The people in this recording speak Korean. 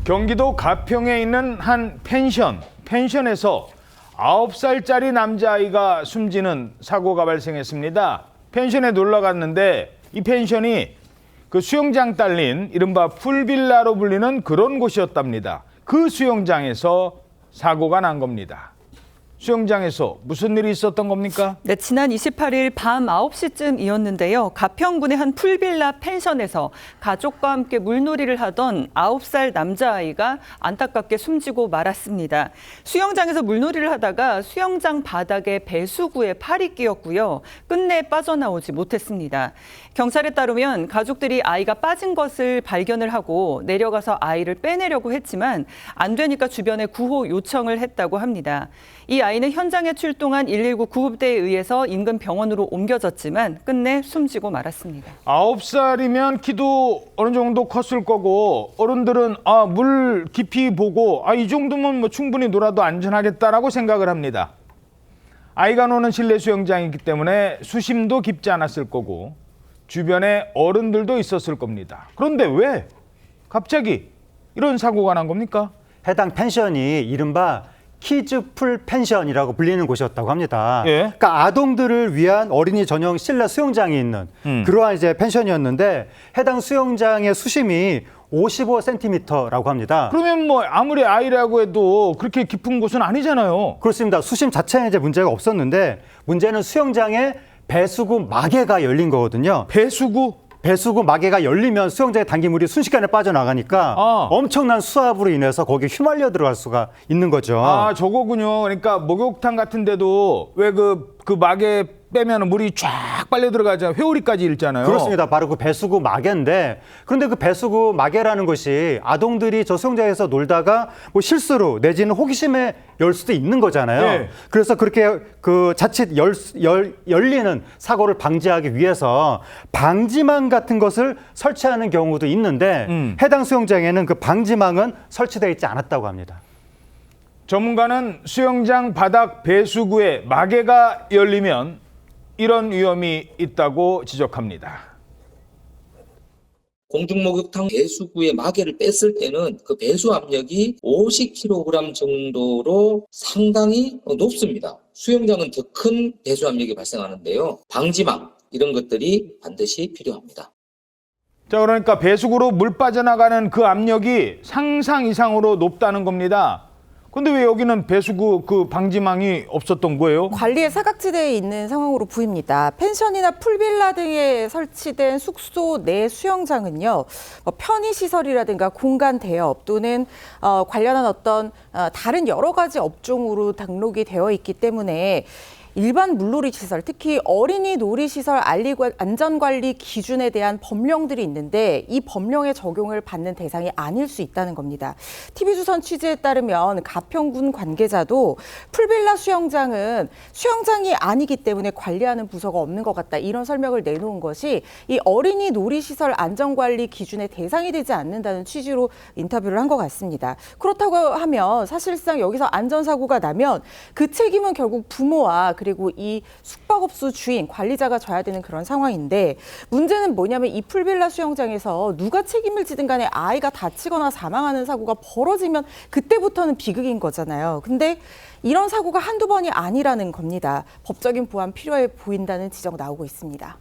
경기도 가평에 있는 한 펜션에서 9살짜리 남자아이가 숨지는 사고가 발생했습니다. 펜션에 놀러 갔는데 이 펜션이 그 수영장 딸린 이른바 풀빌라로 불리는 그런 곳이었답니다. 그 수영장에서 사고가 난 겁니다. 수영장에서 무슨 일이 있었던 겁니까? 네, 지난 28일 밤 9시쯤이었는데요. 가평군의 한 풀빌라 펜션에서 가족과 함께 물놀이를 하던 9살 남자아이가 안타깝게 숨지고 말았습니다. 수영장에서 물놀이를 하다가 수영장 바닥에 배수구에 팔이 끼었고요. 끝내 빠져나오지 못했습니다. 경찰에 따르면 가족들이 아이가 빠진 것을 발견을 하고 내려가서 아이를 빼내려고 했지만 안 되니까 주변에 구호 요청을 했다고 합니다. 이 아이는 현장에 출동한 119 구급대에 의해서 인근 병원으로 옮겨졌지만 끝내 숨지고 말았습니다. 9살이면 키도 어느 정도 컸을 거고 어른들은 물 깊이 보고 이 정도면 뭐 충분히 놀아도 안전하겠다라고 생각을 합니다. 아이가 노는 실내 수영장이기 때문에 수심도 깊지 않았을 거고 주변에 어른들도 있었을 겁니다. 그런데 왜 갑자기 이런 사고가 난 겁니까? 해당 펜션이 이른바 키즈풀 펜션이라고 불리는 곳이었다고 합니다. 예. 그러니까 아동들을 위한 어린이 전용 실내 수영장이 있는 그러한 이제 펜션이었는데 해당 수영장의 수심이 55cm라고 합니다. 그러면 뭐 아무리 아이라고 해도 그렇게 깊은 곳은 아니잖아요. 그렇습니다. 수심 자체는 이제 문제가 없었는데 문제는 수영장에 배수구 마개가 열린 거거든요. 배수구 마개가 열리면 수영장에 담긴 물이 순식간에 빠져나가니까 엄청난 수압으로 인해서 거기에 휘말려 들어갈 수가 있는 거죠. 저거군요. 그러니까 목욕탕 같은 데도 왜 그 마개 빼면 물이 쫙 빨려 들어가잖아요. 회오리까지 일잖아요. 그렇습니다. 바로 그 배수구 마개인데 그런데 그 배수구 마개라는 것이 아동들이 저 수영장에서 놀다가 뭐 실수로 내지는 호기심에 열 수도 있는 거잖아요. 네. 그래서 그렇게 그 자칫 열리는 사고를 방지하기 위해서 방지망 같은 것을 설치하는 경우도 있는데 해당 수영장에는 그 방지망은 설치되어 있지 않았다고 합니다. 전문가는 수영장 바닥 배수구에 마개가 열리면 이런 위험이 있다고 지적합니다. 공중목욕탕 배수구에 마개를 뺐을 때는 그 배수 압력이 50kg 정도로 상당히 높습니다. 수영장은 더 큰 배수 압력이 발생하는데요. 방지망 이런 것들이 반드시 필요합니다. 자, 그러니까 배수구로 물 빠져나가는 그 압력이 상상 이상으로 높다는 겁니다. 근데 왜 여기는 배수구 그 방지망이 없었던 거예요? 관리의 사각지대에 있는 상황으로 보입니다. 펜션이나 풀빌라 등에 설치된 숙소 내 수영장은요, 편의시설이라든가 공간 대업 또는 관련한 어떤 다른 여러 가지 업종으로 등록이 되어 있기 때문에 일반 물놀이 시설, 특히 어린이 놀이시설 안전관리 기준에 대한 법령들이 있는데 이 법령의 적용을 받는 대상이 아닐 수 있다는 겁니다. TV조선 취재에 따르면 가평군 관계자도 풀빌라 수영장은 수영장이 아니기 때문에 관리하는 부서가 없는 것 같다. 이런 설명을 내놓은 것이 이 어린이 놀이시설 안전관리 기준의 대상이 되지 않는다는 취지로 인터뷰를 한 것 같습니다. 그렇다고 하면 사실상 여기서 안전사고가 나면 그 책임은 결국 부모와 그리고 이 숙박업소 주인, 관리자가 져야 되는 그런 상황인데 문제는 뭐냐면 이 풀빌라 수영장에서 누가 책임을 지든 간에 아이가 다치거나 사망하는 사고가 벌어지면 그때부터는 비극인 거잖아요. 근데 이런 사고가 한두 번이 아니라는 겁니다. 법적인 보완 필요해 보인다는 지적 나오고 있습니다.